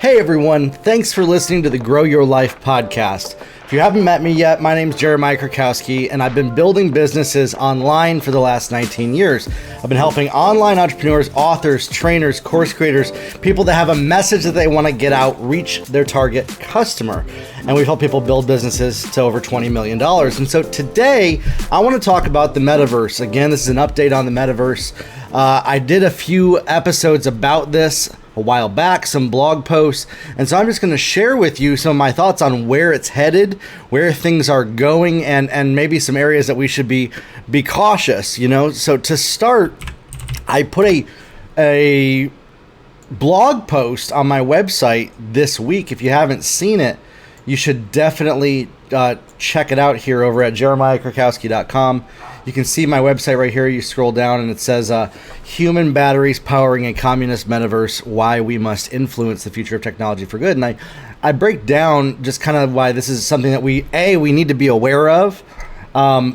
Hey everyone, thanks for listening to the Grow Your Life podcast. If you haven't met me yet, my name's Jeremiah Krakowski, and I've been building businesses online for the last 19 years. I've been helping online entrepreneurs, authors, trainers, course creators, people that have a message that they want to get out, reach their target customer. And we've helped people build businesses to over $20 million. And so today, I want to talk about the metaverse. Again, this is an update on the metaverse. I did a few episodes about this a while back, some blog posts, and so I'm just going to share with you some of my thoughts on where it's headed, where things are going, and maybe some areas that we should be cautious, you know. So to start, I put a blog post on my website this week. If you haven't seen it, you should definitely check it out here over at jeremiahkrakowski.com. You can see my website right here. You scroll down and it says, Human Batteries Powering a Communist Metaverse, Why We Must Influence the Future of Technology for Good. And I break down just kind of why this is something that we need to be aware of.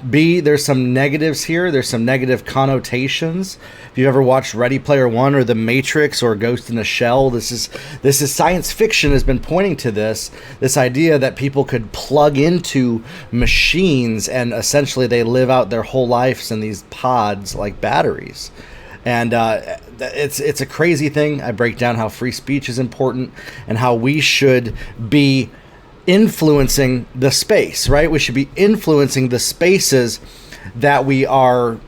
B, there's some negatives here. There's some negative connotations. If you've ever watched Ready Player One or The Matrix or Ghost in the Shell, this is science fiction has been pointing to this idea that people could plug into machines and essentially they live out their whole lives in these pods like batteries. And it's a crazy thing. I break down how free speech is important and how we should be influencing the space, right? We should be influencing the spaces that we are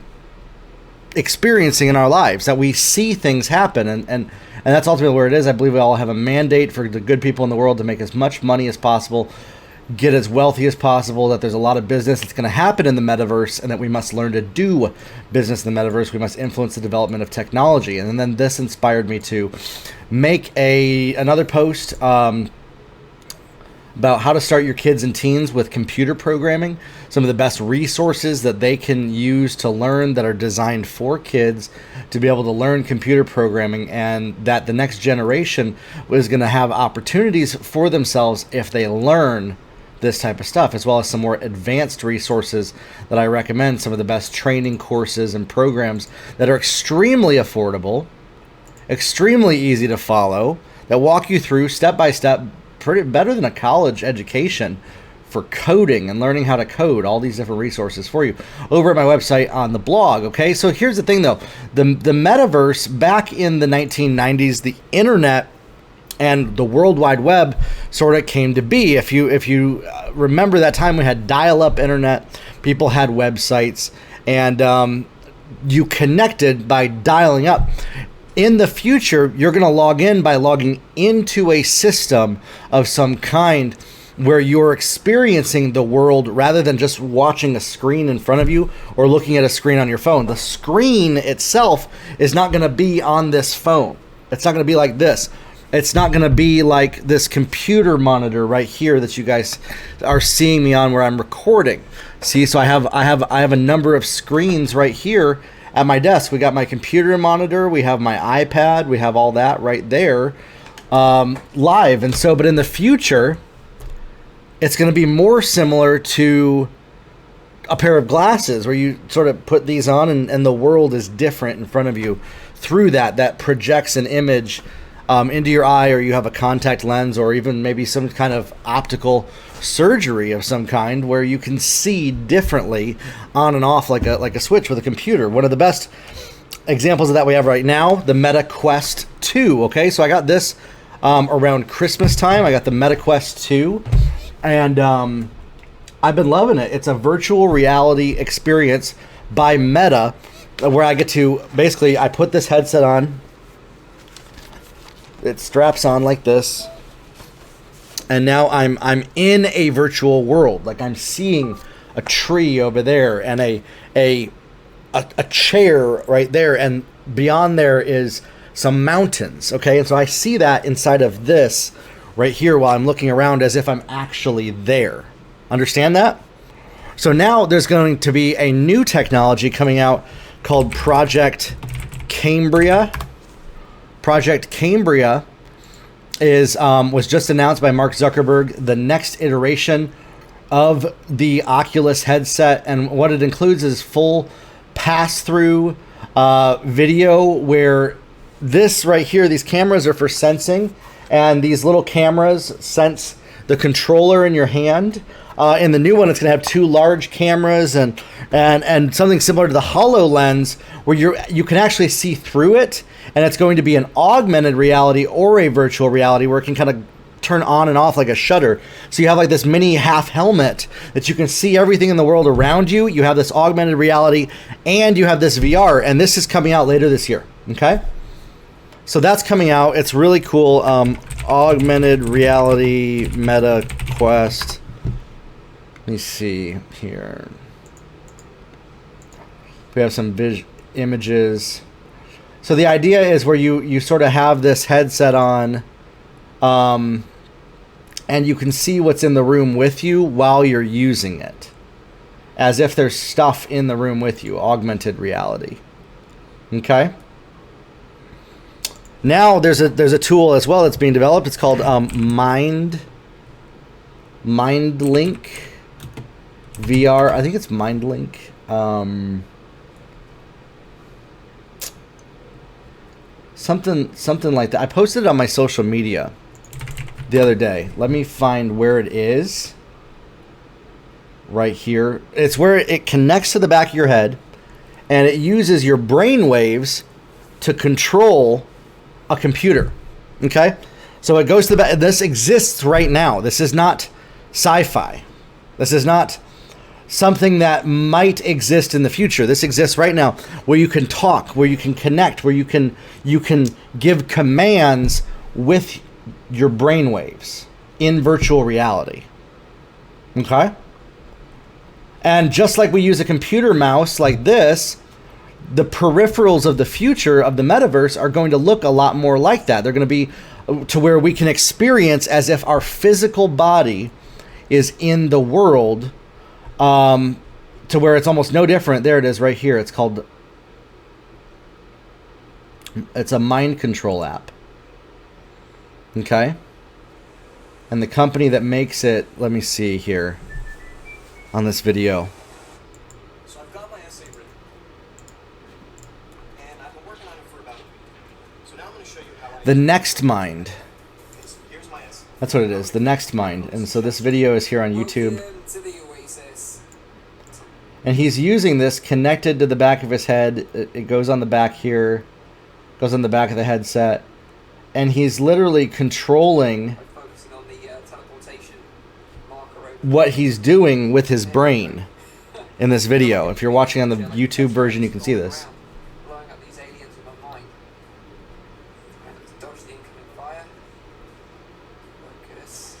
experiencing in our lives, that we see things happen. And that's ultimately where it is. I believe we all have a mandate for the good people in the world to make as much money as possible, get as wealthy as possible, that there's a lot of business that's going to happen in the metaverse, and that we must learn to do business in the metaverse. We must influence the development of technology. And then this inspired me to make another post about how to start your kids and teens with computer programming, some of the best resources that they can use to learn that are designed for kids to be able to learn computer programming, and that the next generation is going to have opportunities for themselves if they learn this type of stuff, as well as some more advanced resources that I recommend, some of the best training courses and programs that are extremely affordable, extremely easy to follow, that walk you through step by step, pretty better than a college education for coding and learning how to code, all these different resources for you over at my website on the blog. Okay, so here's the thing though, the metaverse back in the 1990s, the internet and the World Wide Web sort of came to be. If you remember that time, we had dial-up internet, people had websites, and you connected by dialing up. In the future, you're going to log in by logging into a system of some kind where you're experiencing the world rather than just watching a screen in front of you or looking at a screen on your phone. The screen itself is not going to be on this phone. It's not going to be like this. It's not going to be like this computer monitor right here that you guys are seeing me on where I'm recording. See, so I have a number of screens right here at my desk. We got my computer monitor, we have my iPad, we have all that right there live. And so, but in the future, it's going to be more similar to a pair of glasses where you sort of put these on and the world is different in front of you through that projects an image into your eye, or you have a contact lens, or even maybe some kind of optical surgery of some kind where you can see differently on and off like a switch with a computer. One of the best examples of that we have right now, the Meta Quest 2. Okay, so I got this around Christmas time. I got the Meta Quest 2, and I've been loving it. It's a virtual reality experience by Meta where I get to, basically, I put this headset on, it straps on like this, and now I'm in a virtual world. Like I'm seeing a tree over there and a chair right there, and beyond there is some mountains. Okay, and so I see that inside of this right here while I'm looking around as if I'm actually there. Understand that? So now there's going to be a new technology coming out called Project Cambria. Project Cambria was just announced by Mark Zuckerberg, the next iteration of the Oculus headset, and what it includes is full pass-through video, where this right here, these cameras are for sensing, and these little cameras sense the controller in your hand. In the new one, it's going to have 2 large cameras and something similar to the HoloLens, where you can actually see through it, and it's going to be an augmented reality or a virtual reality where it can kind of turn on and off like a shutter. So you have like this mini half helmet that you can see everything in the world around you. You have this augmented reality, and you have this VR, and this is coming out later this year. Okay, so that's coming out. It's really cool. Augmented reality Meta Quest. Let me see here. We have some images. So the idea is where you sort of have this headset on, and you can see what's in the room with you while you're using it, as if there's stuff in the room with you. Augmented reality. Okay. Now there's a tool as well that's being developed. It's called MindLink VR. I think it's MindLink. Something like that. I posted it on my social media the other day. Let me find where it is. Right here. It's where it connects to the back of your head, and it uses your brain waves to control a computer. Okay? So it goes to the back. This exists right now. This is not sci-fi. This is not something that might exist in the future. This exists right now, where you can talk, where you can connect, where you can give commands with your brain waves in virtual reality. Okay? And just like we use a computer mouse like this, the peripherals of the future of the metaverse are going to look a lot more like that. They're going to be to where we can experience as if our physical body is in the world, to where it's almost no different. There it is right here. It's a mind control app. Okay? And the company that makes it, let me see here on this video. So I've got my essay written, and I've been working on it for about a week. So now I'm going to show you how The Next Mind. Here's my essay. That's what it is, The Next Mind. And so this video is here on YouTube. Welcome to the Oasis. And he's using this connected to the back of his head. It goes on the back here, goes on the back of the headset. And he's literally controlling Focusing on the teleportation marker over what he's doing with his brain in this video. If you're watching on the YouTube version, you can see this. blowing up these aliens with my mind. And dodge the incoming fire. Focus.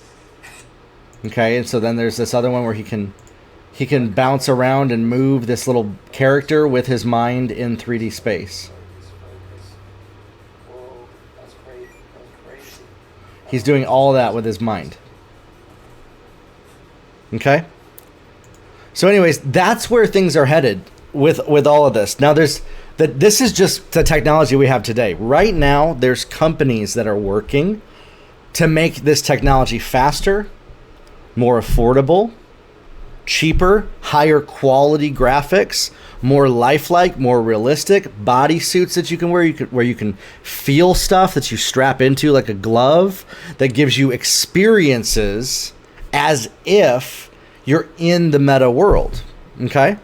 Okay, and so then there's this other one where he can bounce around and move this little character with his mind in 3D space. Whoa, that's crazy. That's crazy. He's doing all that with his mind. Okay? So anyways, that's where things are headed with all of this. Now this is just the technology we have today. Right now, there's companies that are working to make this technology faster, more affordable, cheaper, higher quality graphics, more lifelike, more realistic bodysuits that you can wear, where you can feel stuff that you strap into like a glove that gives you experiences as if you're in the meta world. Okay?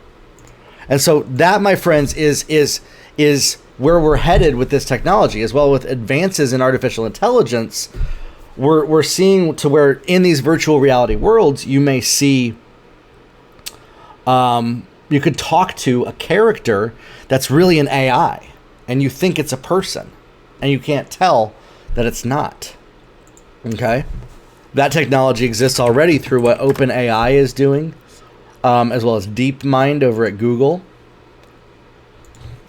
And so that, my friends, is where we're headed with this technology, as well with advances in artificial intelligence. We're seeing to where in these virtual reality worlds, you may see you could talk to a character that's really an AI, and you think it's a person, and you can't tell that it's not. Okay? That technology exists already through what OpenAI is doing, as well as DeepMind over at Google.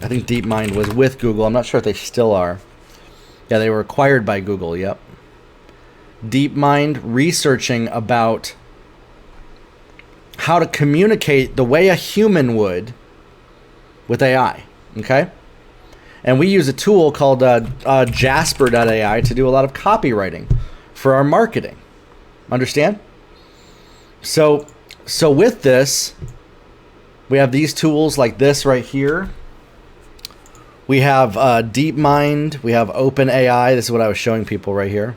I think DeepMind was with Google. I'm not sure if they still are. Yeah, they were acquired by Google, yep. DeepMind researching about how to communicate the way a human would with AI, okay? And we use a tool called Jasper.ai to do a lot of copywriting for our marketing. Understand? So with this, we have these tools like this right here. We have DeepMind. We have OpenAI. This is what I was showing people right here.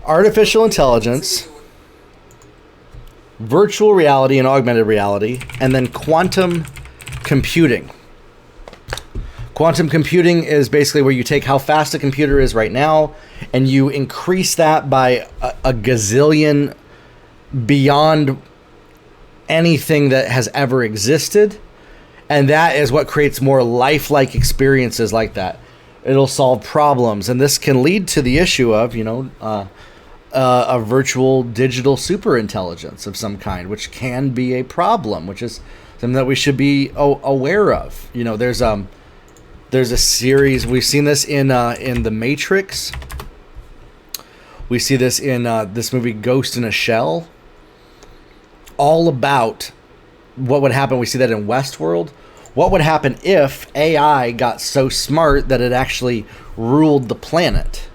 artificial intelligence, virtual reality and augmented reality, and then quantum computing. Quantum computing is basically where you take how fast a computer is right now and you increase that by a gazillion beyond anything that has ever existed. And that is what creates more lifelike experiences like that. It'll solve problems. And this can lead to the issue of, a virtual digital superintelligence of some kind, which can be a problem, which is something that we should be aware of. There's a series, we've seen this in The Matrix. We see this in this movie Ghost in a Shell. All about what would happen. We see that in Westworld. What would happen if AI got so smart that it actually ruled the planet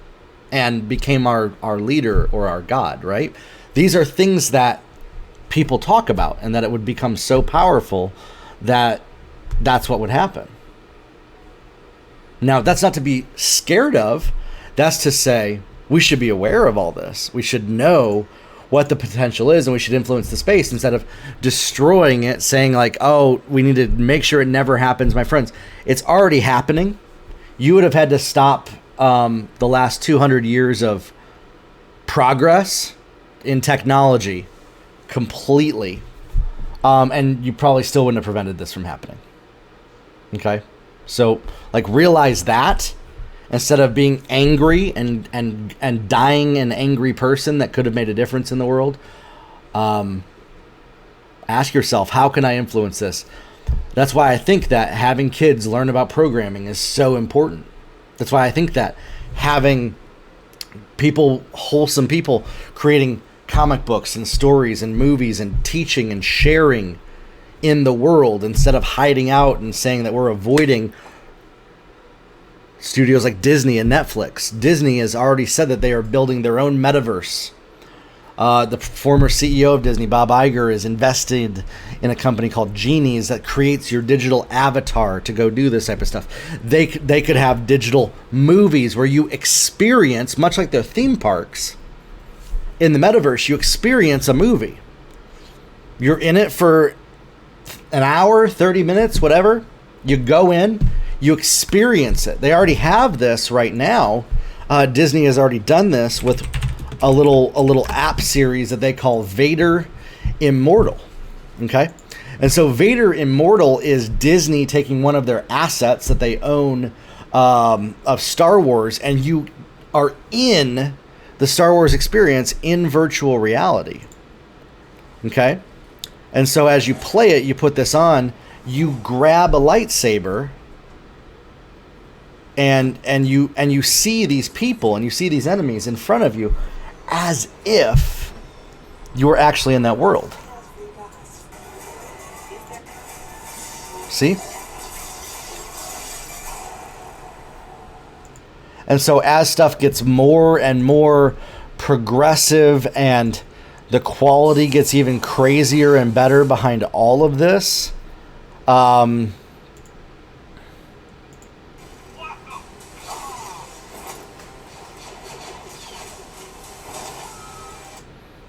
and became our leader or our god, right? These are things that people talk about, and that it would become so powerful that that's what would happen. Now, that's not to be scared of. That's to say we should be aware of all this. We should know what the potential is, and we should influence the space instead of destroying it, saying like, oh, we need to make sure it never happens. My friends, it's already happening. You would have had to stop the last 200 years of progress in technology completely, and you probably still wouldn't have prevented this from happening. Okay? So, realize that instead of being angry and dying an angry person that could have made a difference in the world. Ask yourself, how can I influence this? That's why I think that having kids learn about programming is so important. That's why I think that having people, wholesome people, creating comic books and stories and movies and teaching and sharing in the world instead of hiding out and saying that we're avoiding studios like Disney and Netflix. Disney has already said that they are building their own metaverse. The former CEO of Disney, Bob Iger, is invested in a company called Genies that creates your digital avatar to go do this type of stuff. They could have digital movies where you experience, much like their theme parks, in the metaverse, you experience a movie. You're in it for an hour, 30 minutes, whatever. You go in, you experience it. They already have this right now. Disney has already done this with a little app series that they call Vader Immortal. Okay? And so Vader Immortal is Disney taking one of their assets that they own of Star Wars, and you are in the Star Wars experience in virtual reality. Okay? And so as you play it, you put this on, you grab a lightsaber, and you see these people and you see these enemies in front of you as if you were actually in that world. See? And so as stuff gets more and more progressive and the quality gets even crazier and better behind all of this,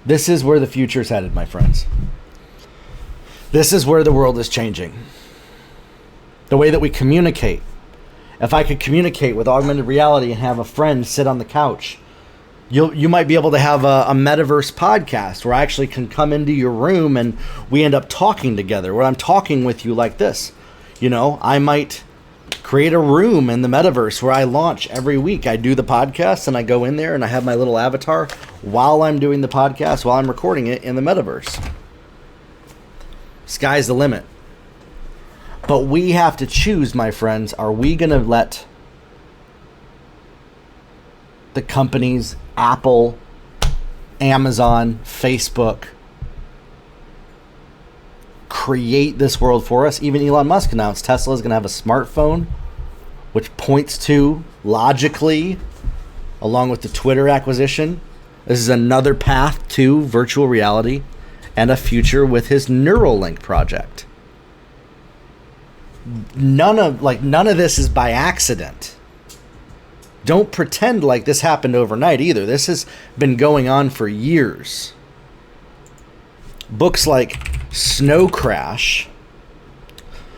this is where the future's headed, my friends. This is where the world is changing. The way that we communicate. If I could communicate with augmented reality and have a friend sit on the couch, you might be able to have a metaverse podcast where I actually can come into your room and we end up talking together, where I'm talking with you like this. I might create a room in the metaverse where I launch every week. I do the podcast and I go in there and I have my little avatar while I'm doing the podcast, while I'm recording it in the metaverse. Sky's the limit. But we have to choose, my friends. Are we going to let the companies, Apple, Amazon, Facebook, create this world for us? Even Elon Musk announced Tesla is going to have a smartphone, which points to, logically, along with the Twitter acquisition, this is another path to virtual reality and a future with his Neuralink project. None of this is by accident. don't pretend like this happened overnight either. This has been going on for years. Books like Snow Crash,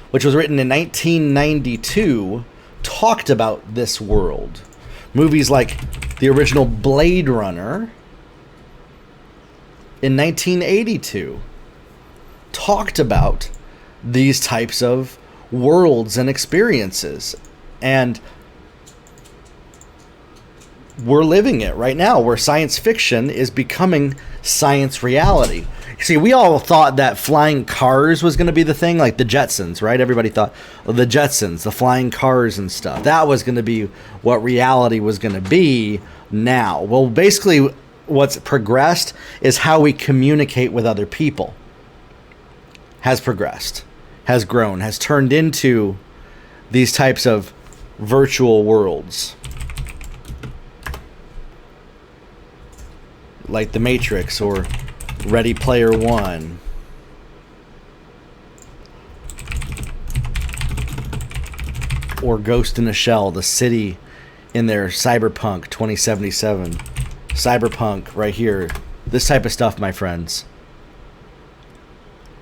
which was written in 1992, talked about this world. Movies like the original Blade Runner in 1982 talked about these types of worlds and experiences. And we're living it right now, where science fiction is becoming science reality. See, we all thought that flying cars was going to be the thing, like the Jetsons, right? Everybody thought the Jetsons, the flying cars and stuff, that was going to be what reality was going to be now. Well, basically, what's progressed is how we communicate with other people has progressed, has grown, has turned into these types of virtual worlds. Like The Matrix or Ready Player One. Or Ghost in a Shell, the city in their Cyberpunk 2077. Cyberpunk right here. This type of stuff, my friends.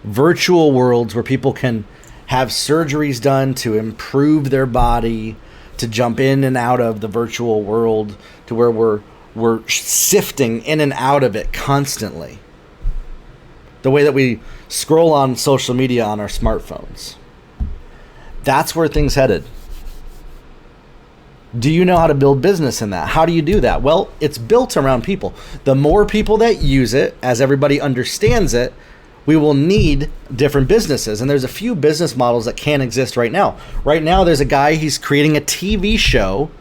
Virtual worlds where people can have surgeries done to improve their body, to jump in and out of the virtual world, to where we're sifting in and out of it constantly. The way that we scroll on social media on our smartphones. That's where things headed. Do you know how to build business in that? How do you do that? Well, it's built around people. The more people that use it, as everybody understands it, we will need different businesses. And there's a few business models that can exist right now. Right now, there's a guy, he's creating a TV show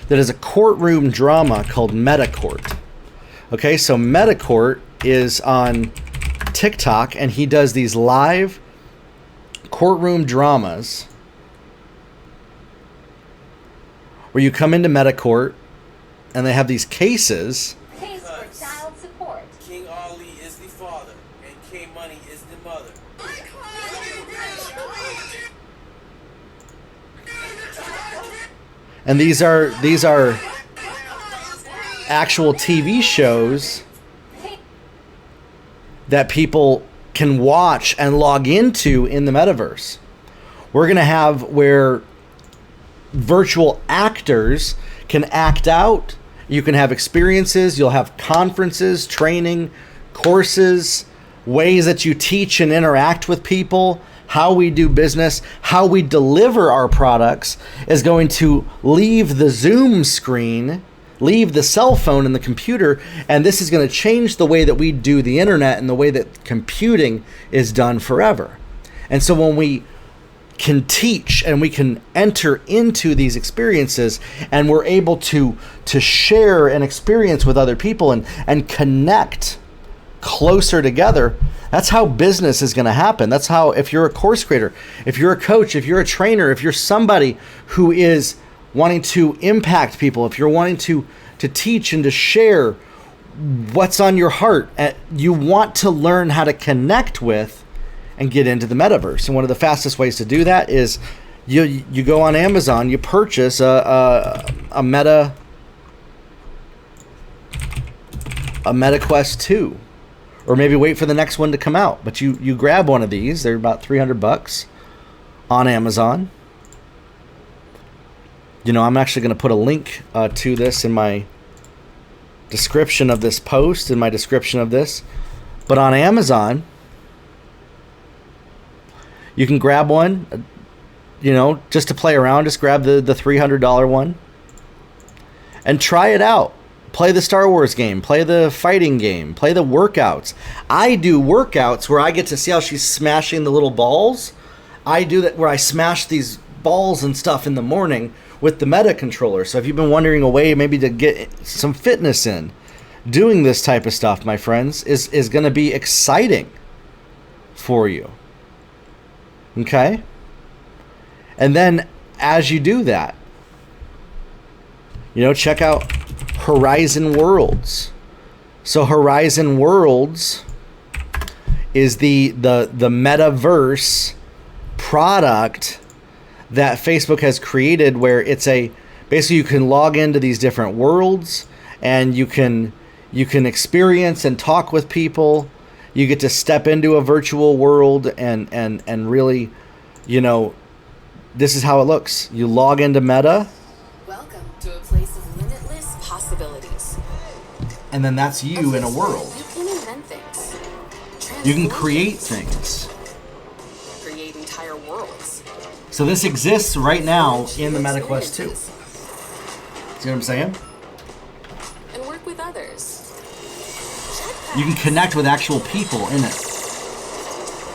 that is a courtroom drama called MetaCourt. Okay, so MetaCourt is on TikTok, and he does these live courtroom dramas where you come into MetaCourt and they have these cases. Case for child support. King Ali is the father and King Money is the mother. And these are actual TV shows that people can watch and log into in the metaverse. We're going to have where virtual actors can act out. You can have experiences. You'll have conferences, training, courses, ways that you teach and interact with people, how we do business, how we deliver our products is going to leave the Zoom screen, leave the cell phone and the computer, and this is going to change the way that we do the internet and the way that computing is done forever. And so when we can teach and we can enter into these experiences and we're able to share an experience with other people and connect closer together, that's how business is going to happen. That's how, if you're a course creator, if you're a coach, if you're a trainer, if you're somebody who is wanting to impact people, if you're wanting to teach and to share what's on your heart, you want to learn how to connect with and get into the metaverse. And one of the fastest ways to do that is you go on Amazon, you purchase a Meta Quest 2, or maybe wait for the next one to come out. But you grab one of these. They're about $300 on Amazon. You know, I'm actually going to put a link to this in my description of this post, in my description of this. But on Amazon, you can grab one, you know, just to play around. Just grab the $300 one and try it out. Play the Star Wars game, play the fighting game, play the workouts. I do workouts where I get to see how she's smashing the little balls. I do that where I smash these balls and stuff in the morning with the Meta controller. So if you've been wondering a way maybe to get some fitness in, doing this type of stuff, my friends, is going to be exciting for you. Okay? And then as you do that, you know, check out Horizon Worlds. So Horizon Worlds is the metaverse product that Facebook has created, where it's a basically you can log into these different worlds, and you can experience and talk with people. You get to step into a virtual world and really, this is how it looks. You log into Meta. Welcome to a place of limitless possibilities. And then that's you in a world. You can invent things. You can create things. Create entire worlds. So this exists right now in the MetaQuest 2. See what I'm saying? And work with others. You can connect with actual people in it.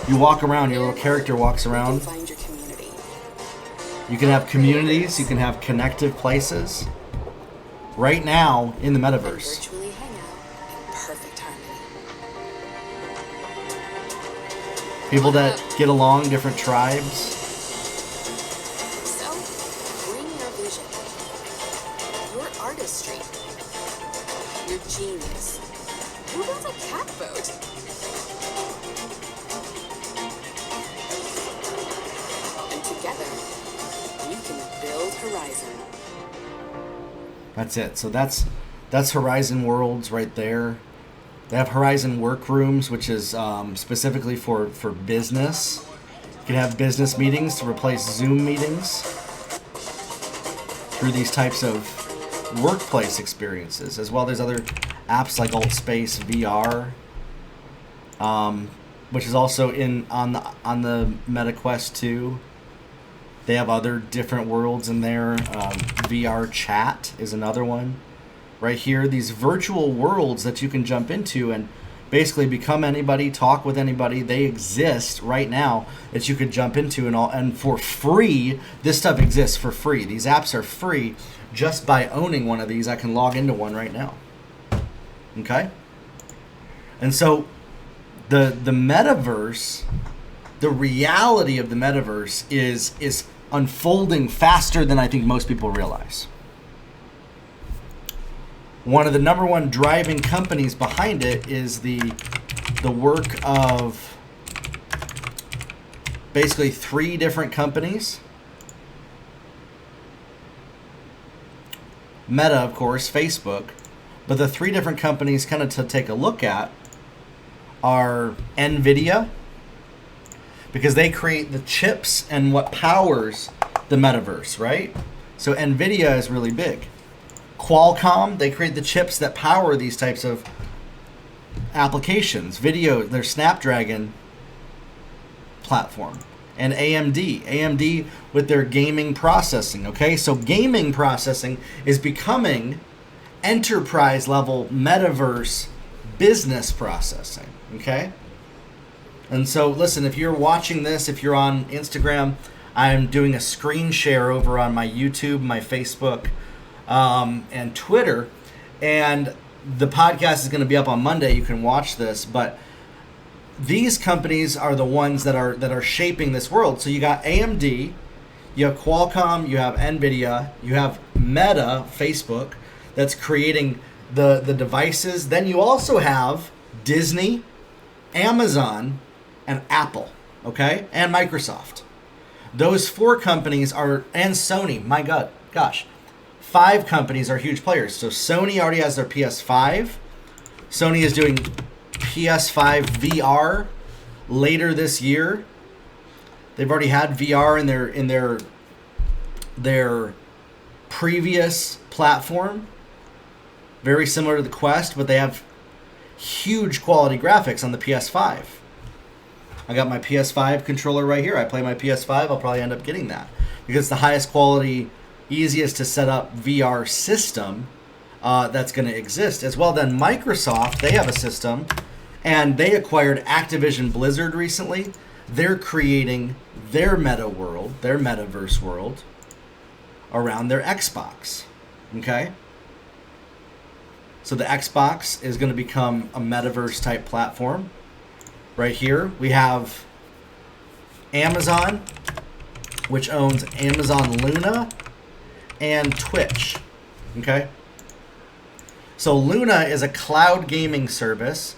You walk around, your little character walks around. Find your community. You can have communities, you can have connective places. Right now in the metaverse. Virtually hang out in perfect harmony. People that get along, different tribes. So, bring your vision, your artistry, your genius. Who built a cat boat? And together, we can build Horizon. That's it. So that's Horizon Worlds right there. They have Horizon Workrooms, which is specifically for business. You can have business meetings to replace Zoom meetings through these types of workplace experiences. As well, there's other apps like AltSpace VR, which is also on the MetaQuest 2. They have other different worlds in there. VR Chat is another one. Right here, these virtual worlds that you can jump into and basically become anybody, talk with anybody. They exist right now that you could jump into and for free. This stuff exists for free. These apps are free just by owning one of these. I can log into one right now. Okay? And so the metaverse, the reality of the metaverse is unfolding faster than I think most people realize. One of the number one driving companies behind it is the work of basically 3 different companies. Meta, of course, Facebook. But the 3 different companies kind of to take a look at are NVIDIA, because they create the chips and what powers the metaverse, right? So NVIDIA is really big. Qualcomm, they create the chips that power these types of applications. Video, their Snapdragon platform. And AMD with their gaming processing, okay? So gaming processing is becoming enterprise level metaverse business processing, okay? And so listen, if you're watching this, if you're on Instagram, I'm doing a screen share over on my YouTube, my Facebook, and Twitter, and the podcast is going to be up on Monday. You can watch this, but these companies are the ones that are shaping this world. So you got AMD, you have Qualcomm, you have NVIDIA, you have Meta, Facebook, that's creating the devices. Then you also have Disney, Amazon, and Apple, okay, and Microsoft. Those 4 companies are, and Sony. My God, gosh. 5 companies are huge players. So Sony already has their PS5. Sony is doing PS5 VR later this year. They've already had VR in their previous platform, very similar to the Quest, but they have huge quality graphics on the PS5. I got my PS5 controller right here. I play my PS5. I'll probably end up getting that because it's the highest quality, easiest to set up VR system that's going to exist. As well, then Microsoft, they have a system, and they acquired Activision Blizzard recently. They're creating their meta world, their metaverse world, around their Xbox. Okay? So the Xbox is going to become a metaverse type platform. Right here, we have Amazon, which owns Amazon Luna and Twitch. Okay? So Luna is a cloud gaming service,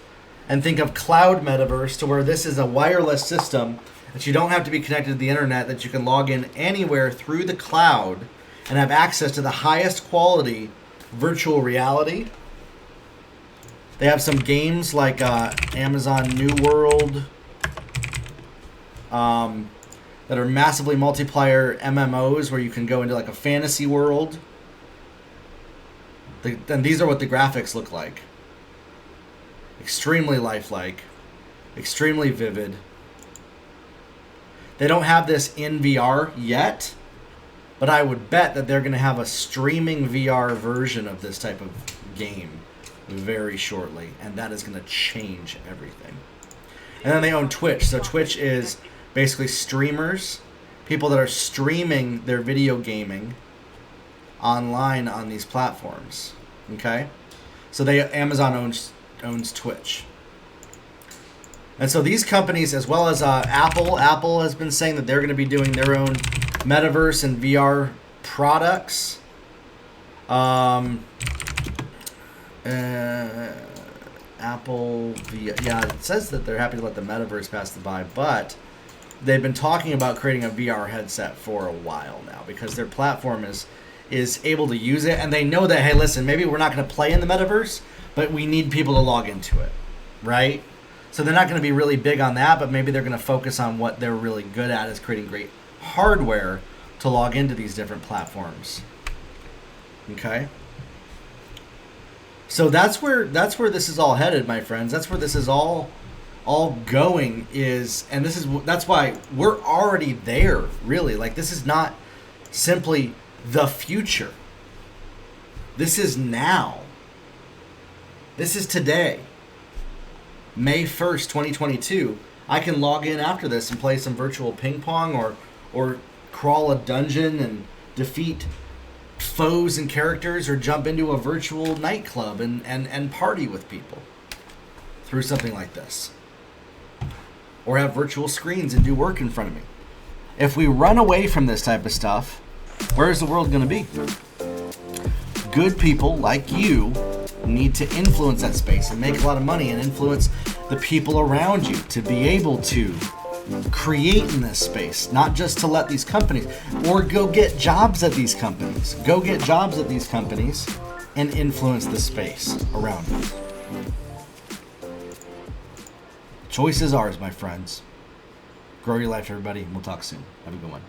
and think of cloud metaverse to where this is a wireless system that you don't have to be connected to the internet, that you can log in anywhere through the cloud and have access to the highest quality virtual reality. They have some games like Amazon New World that are massively multiplayer MMOs where you can go into like a fantasy world. And these are what the graphics look like. Extremely lifelike, extremely vivid. They don't have this in VR yet, but I would bet that they're going to have a streaming VR version of this type of game very shortly, and that is going to change everything. And then they own Twitch. So Twitch is basically streamers, people that are streaming their video gaming online on these platforms. Okay? So Amazon owns Twitch. And so these companies, as well as Apple has been saying that they're going to be doing their own metaverse and VR products. Apple, yeah, it says that they're happy to let the metaverse pass the by, but they've been talking about creating a VR headset for a while now because their platform is able to use it, and they know that, hey, listen, maybe we're not going to play in the metaverse, but we need people to log into it, right? So they're not going to be really big on that, but maybe they're going to focus on what they're really good at, is creating great hardware to log into these different platforms. Okay? So that's where this is all headed, my friends. That's where this is all going and that's why we're already there, really. Like, this is not simply the future. This is now. This is today. May 1st, 2022. I can log in after this and play some virtual ping pong or crawl a dungeon and defeat foes and characters, or jump into a virtual nightclub and party with people through something like this. Or have virtual screens and do work in front of me. If we run away from this type of stuff, where is the world going to be? Good people like you need to influence that space and make a lot of money and influence the people around you to be able to create in this space, not just to let these companies, or go get jobs at these companies. Go get jobs at these companies and influence the space around you. Choice is ours, my friends. Grow your life, everybody, and we'll talk soon. Have a good one.